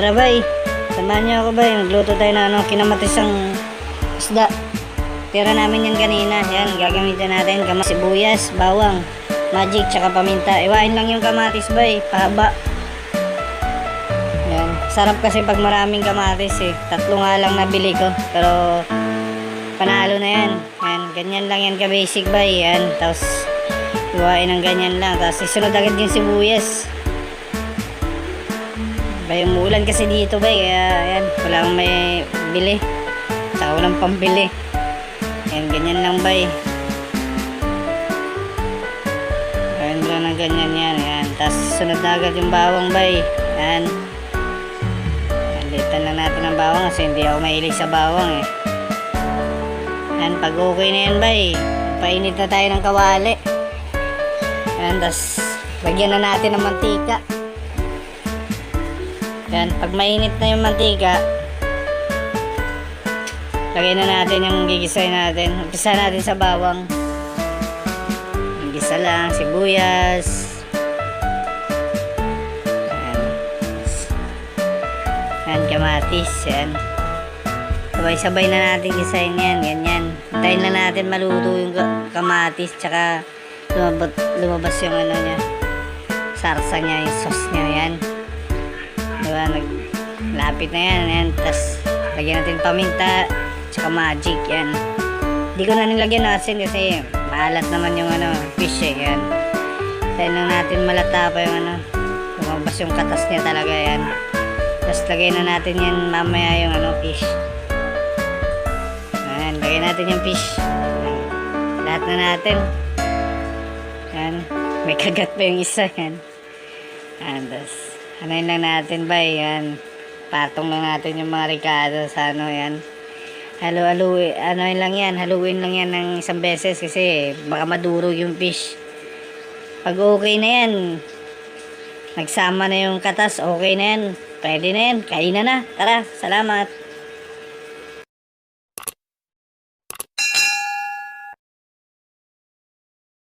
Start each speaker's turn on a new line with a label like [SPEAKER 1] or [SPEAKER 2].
[SPEAKER 1] Tara bay, samahan niyo ako bay. Magluto tayo ng kinamatisang isda. Tira namin yan kanina. Yan, gagamitin natin sibuyas, bawang, magic, tsaka paminta. Iwain lang yung kamatis bay, pahaba. Yan, sarap kasi pag maraming kamatis eh. 3 nga lang nabili ko, pero panalo na yan. Yan, ganyan lang yan ka-basic bay. Yan, tapos iwain ng ganyan lang. Tapos isunod agad yung sibuyas. Bay, umuulan kasi dito bay, kaya yan, walang may bili. Tsaka walang pambili. Yan, ganyan lang bay. Ayan lang ng ganyan yan. Yan, tapos sunod na agad yung bawang bay. Yan. Litan lang natin ang bawang kasi hindi ako mahilig sa bawang eh. Yan, pag okay na yan bay, painit na tayo ng kawali. Yan, tapos lagyan na natin ng mantika. Yan, pag mainit na yung mantika, lagyan na natin yung gigisay natin. Umpisa natin sa bawang. Gisa lang, sibuyas. Yan, kamatis. Yan. Sabay-sabay na natin gisayin yan. Ganyan. Hintayin na natin maluto yung kamatis. Tsaka lumabas yung ano niya. Sarsa niya, yung sauce niya. Yan. Diba? Naglapit na yan. Yan. Tapos, lagyan natin paminta. Tsaka magic. Yan. Hindi ko na nilagyan ng asin kasi maalat naman yung ano, fish eh. Yan. Tayo lang natin malata pa yung ano. Lumabas yung katas niya talaga. Yan. Tapos lagay na natin yan mamaya yung ano, fish. Ayan, lagay natin yung fish. Ayan. Lahat na natin. Ayan. May kagat pa yung isa yan. Ayan, tapos anayin lang natin ba yan. Patong lang natin yung mga ricado sa ano yan. Haluin lang yan. Haluin lang yan ng isang beses kasi baka madurog yung fish. Pag okay na yan, nagsama na yung katas, okay na yan. Pwede na yan. Kainan na. Tara, salamat.